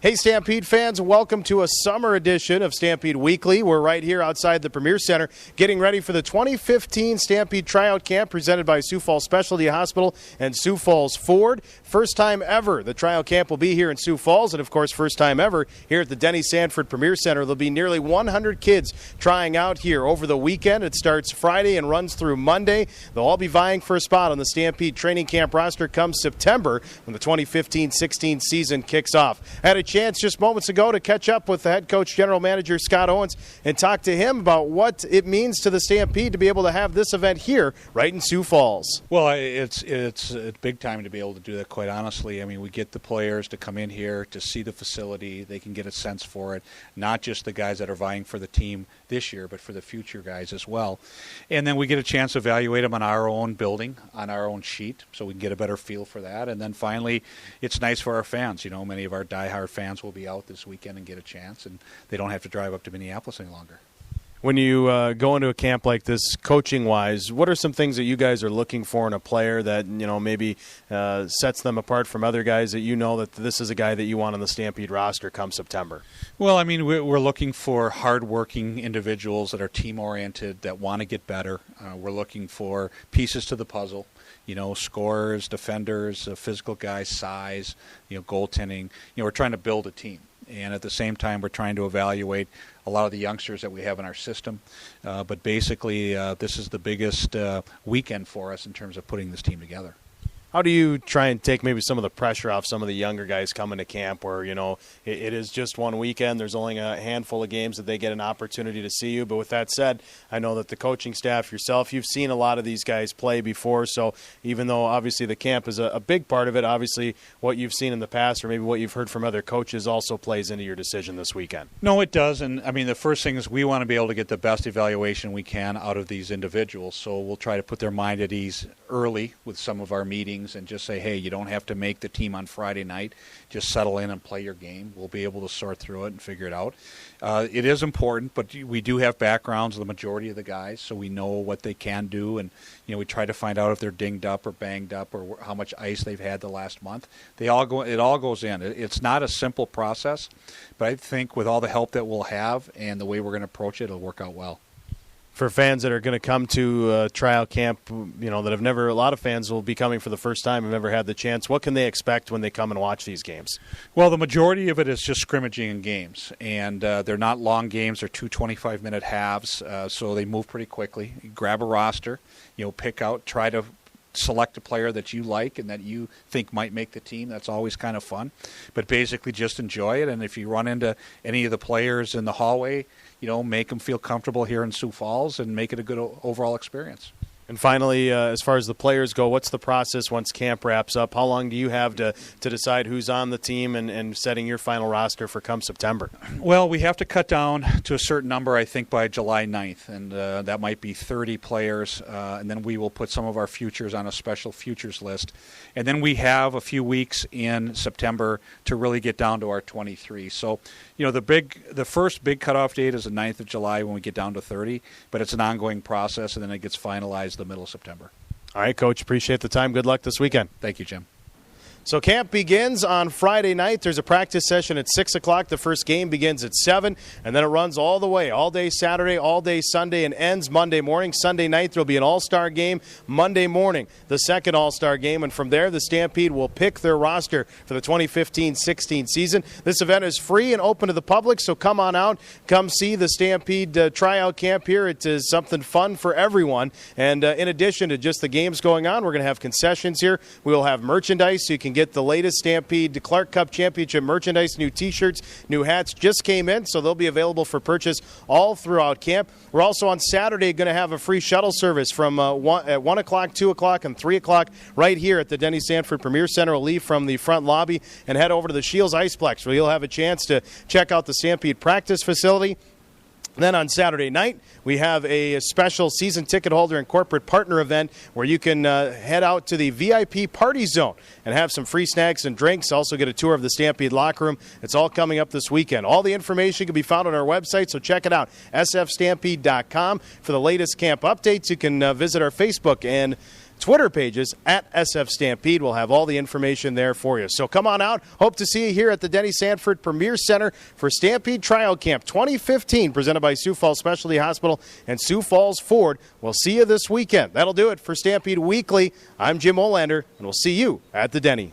Hey, Stampede fans, welcome to a summer edition of Stampede Weekly. We're right here outside the Premier Center getting ready for the 2015 Stampede Tryout Camp presented by Sioux Falls Specialty Hospital and Sioux Falls Ford. First time ever the tryout camp will be here in Sioux Falls, and of course first time ever here at the Denny Sanford Premier Center. There'll be nearly 100 kids trying out here over the weekend. It starts Friday and runs through Monday. They'll all be vying for a spot on the Stampede training camp roster come September when the 2015-16 season kicks off. I had a chance just moments ago to catch up with the head coach, general manager Scott Owens, and talk to him about what it means to the Stampede to be able to have this event here right in Sioux Falls. Well, it's a big time to be able to do that, quite honestly. I mean, we get the players to come in here to see the facility. They can get a sense for it, not just the guys that are vying for the team this year, but for the future guys as well. And then we get a chance to evaluate them on our own building, on our own sheet, so we can get a better feel for that. And then finally, it's nice for our fans. You know, many of our diehard fans will be out this weekend and get a chance, and they don't have to drive up to Minneapolis any longer. When you go into a camp like this, coaching-wise, what are some things that you guys are looking for in a player that, you know, maybe sets them apart from other guys that you know that this is a guy that you want on the Stampede roster come September? Well, I mean, we're looking for hard-working individuals that are team-oriented, that want to get better. We're looking for pieces to the puzzle. You know, scorers, defenders, physical guys, size, goaltending. We're trying to build a team. And at the same time, we're trying to evaluate a lot of the youngsters that we have in our system. But basically, this is the biggest weekend for us in terms of putting this team together. How do you try and take maybe some of the pressure off some of the younger guys coming to camp where, it is just one weekend. There's only a handful of games that they get an opportunity to see you. But with that said, I know that the coaching staff, yourself, you've seen a lot of these guys play before. So even though obviously the camp is a big part of it, obviously what you've seen in the past or maybe what you've heard from other coaches also plays into your decision this weekend. No, it does. And, I mean, the first thing is we want to be able to get the best evaluation we can out of these individuals. So we'll try to put their mind at ease early with some of our meetings and just say, hey, you don't have to make the team on Friday night. Just settle in and play your game. We'll be able to sort through it and figure it out. It is important, but we do have backgrounds of the majority of the guys, so we know what they can do. And, we try to find out if they're dinged up or banged up or how much ice they've had the last month. It all goes in. It's not a simple process, but I think with all the help that we'll have and the way we're going to approach it, it'll work out well. For fans that are going to come to tryout camp, that have never, a lot of fans will be coming for the first time, have never had the chance. What can they expect when they come and watch these games? Well, the majority of it is just scrimmaging in games, and they're not long games. They're 2 25-minute halves, so they move pretty quickly. You grab a roster, pick out, try to select a player that you like and that you think might make the team. That's always kind of fun. But basically just enjoy it, and if you run into any of the players in the hallway, make them feel comfortable here in Sioux Falls and make it a good overall experience. And finally, as far as the players go, what's the process once camp wraps up? How long do you have to decide who's on the team and setting your final roster for come September? Well, we have to cut down to a certain number, I think, by July 9th, and that might be 30 players, and then we will put some of our futures on a special futures list. And then we have a few weeks in September to really get down to our 23. So, the first big cutoff date is the 9th of July when we get down to 30, but it's an ongoing process, and then it gets finalized the middle of September. All right, Coach, appreciate the time. Good luck this weekend. Thank you, Jim. So camp begins on Friday night. There's a practice session at 6 o'clock. The first game begins at 7, and then it runs all the way, all day Saturday, all day Sunday, and ends Monday morning. Sunday night, there'll be an all-star game. Monday morning, the second all-star game, and from there, the Stampede will pick their roster for the 2015-16 season. This event is free and open to the public, so come on out. Come see the Stampede tryout camp here. It is something fun for everyone, and in addition to just the games going on, we're going to have concessions here. We will have merchandise, so you can get the latest Stampede Clark Cup Championship merchandise. New T-shirts, new hats just came in, so they'll be available for purchase all throughout camp. We're also on Saturday going to have a free shuttle service from at 1 o'clock, 2 o'clock, and 3 o'clock right here at the Denny Sanford Premier Center. We'll leave from the front lobby and head over to the Shields Iceplex, where you'll have a chance to check out the Stampede practice facility. Then on Saturday night, we have a special season ticket holder and corporate partner event where you can head out to the VIP party zone and have some free snacks and drinks. Also get a tour of the Stampede locker room. It's all coming up this weekend. All the information can be found on our website, so check it out, sfstampede.com. For the latest camp updates, you can visit our Facebook and Twitter pages at SF Stampede. We'll have all the information there for you. So come on out. Hope to see you here at the Denny Sanford Premier Center for Stampede Trial Camp 2015, presented by Sioux Falls Specialty Hospital and Sioux Falls Ford. We'll see you this weekend. That'll do it for Stampede Weekly. I'm Jim Olander, and we'll see you at the Denny.